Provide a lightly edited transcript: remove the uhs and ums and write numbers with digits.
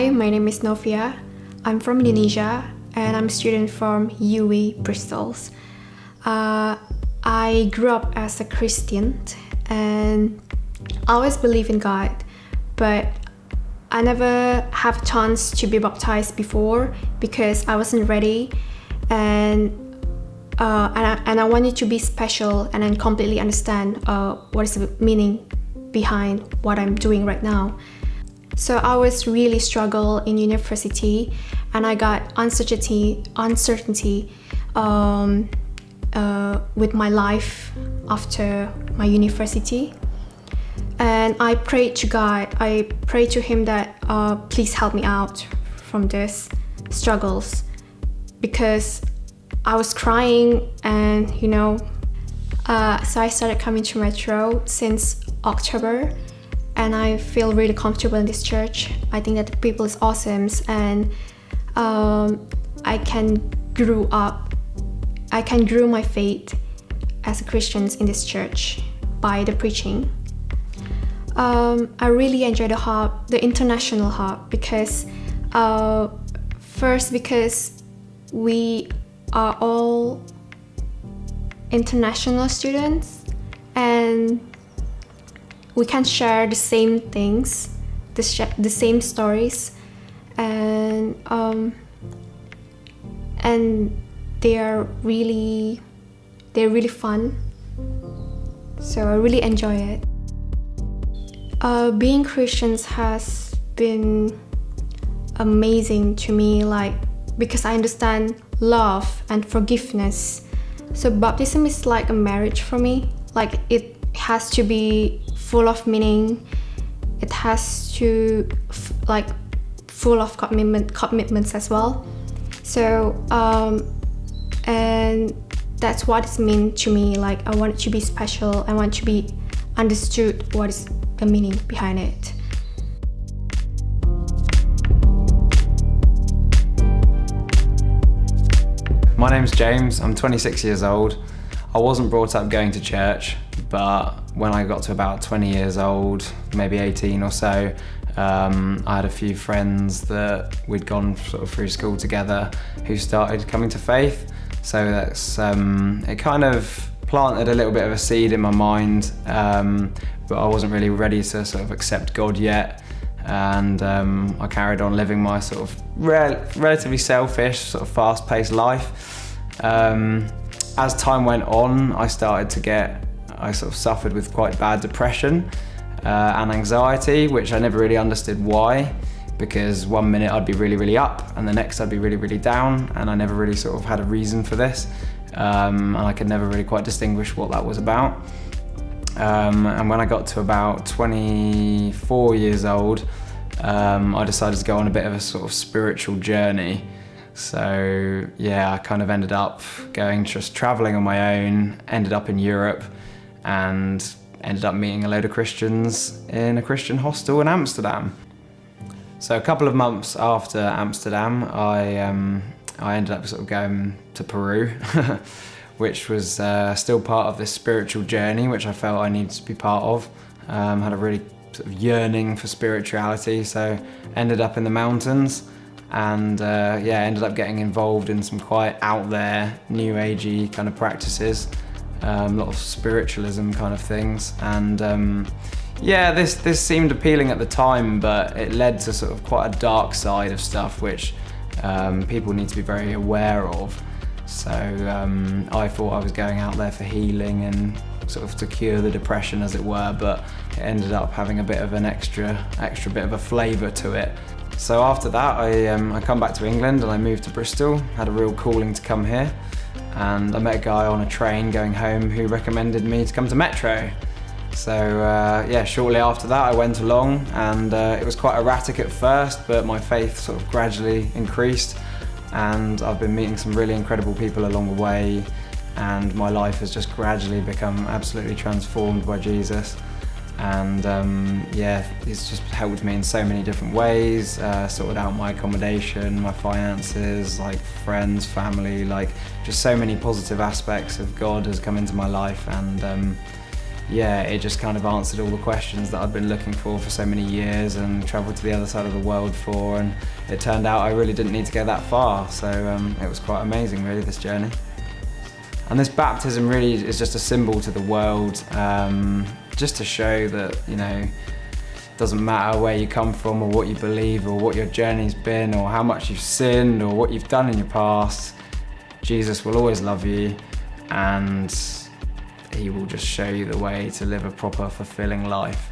Hi, my name is Nofia. I'm from Indonesia and I'm a student from UWI Bristol. I grew up as a Christian and I always believe in God, but I never have a chance to be baptized before because I wasn't ready, and I wanted to be special and then completely understand what is the meaning behind what I'm doing right now. So I was really struggle in university, and I got uncertainty with my life after my university. And I prayed to God. I prayed to Him that please help me out from this struggles, because I was crying, and so I started coming to Metro since October, and I feel really comfortable in this church. I think that the people is awesome, and I can grow my faith as a Christian in this church by the preaching. I really enjoy the international hub, because first because we are all international students and we can share the same things, the same stories, and they're really fun. So I really enjoy it. Being Christians has been amazing to me, because I understand love and forgiveness. So baptism is like a marriage for me. It has to be full of meaning. It has to full of commitments as well. So and that's what it means to me. I want it to be special. I want to be understood what is the meaning behind it. My name's James, I'm 26 years old. I wasn't brought up going to church, but when I got to about 20 years old, maybe 18 or so, I had a few friends that we'd gone sort of through school together who started coming to faith. So that's it kind of planted a little bit of a seed in my mind, but I wasn't really ready to sort of accept God yet. And I carried on living my sort of relatively selfish, sort of fast-paced life. As time went on, I sort of suffered with quite bad depression and anxiety, which I never really understood why, because one minute I'd be really, really up and the next I'd be really, really down, and I never really sort of had a reason for this, and I could never really quite distinguish what that was about. And when I got to about 24 years old, I decided to go on a bit of a sort of spiritual journey. So yeah, I kind of ended up just traveling on my own, ended up in Europe, and ended up meeting a load of Christians in a Christian hostel in Amsterdam. So a couple of months after Amsterdam, I ended up sort of going to Peru, which was still part of this spiritual journey, which I felt I needed to be part of. Had a really sort of yearning for spirituality, so ended up in the mountains, and ended up getting involved in some quite out there, new agey kind of practices, a lot of spiritualism kind of things, and this seemed appealing at the time, but it led to sort of quite a dark side of stuff, which people need to be very aware of. So I thought I was going out there for healing and sort of to cure the depression, as it were, but it ended up having a bit of an extra bit of a flavour to it. So after that, I come back to England and I moved to Bristol, had a real calling to come here, and I met a guy on a train going home who recommended me to come to Metro. So shortly after that I went along, and it was quite erratic at first, but my faith sort of gradually increased, and I've been meeting some really incredible people along the way, and my life has just gradually become absolutely transformed by Jesus. And it's just helped me in so many different ways, sorted out my accommodation, my finances, friends, family, just so many positive aspects of God has come into my life, and yeah, it just kind of answered all the questions that I'd been looking for so many years and travelled to the other side of the world for, and it turned out I really didn't need to go that far, so it was quite amazing really, this journey. And this baptism really is just a symbol to the world, just to show that, you know, it doesn't matter where you come from or what you believe or what your journey's been or how much you've sinned or what you've done in your past, Jesus will always love you, and he will just show you the way to live a proper, fulfilling life.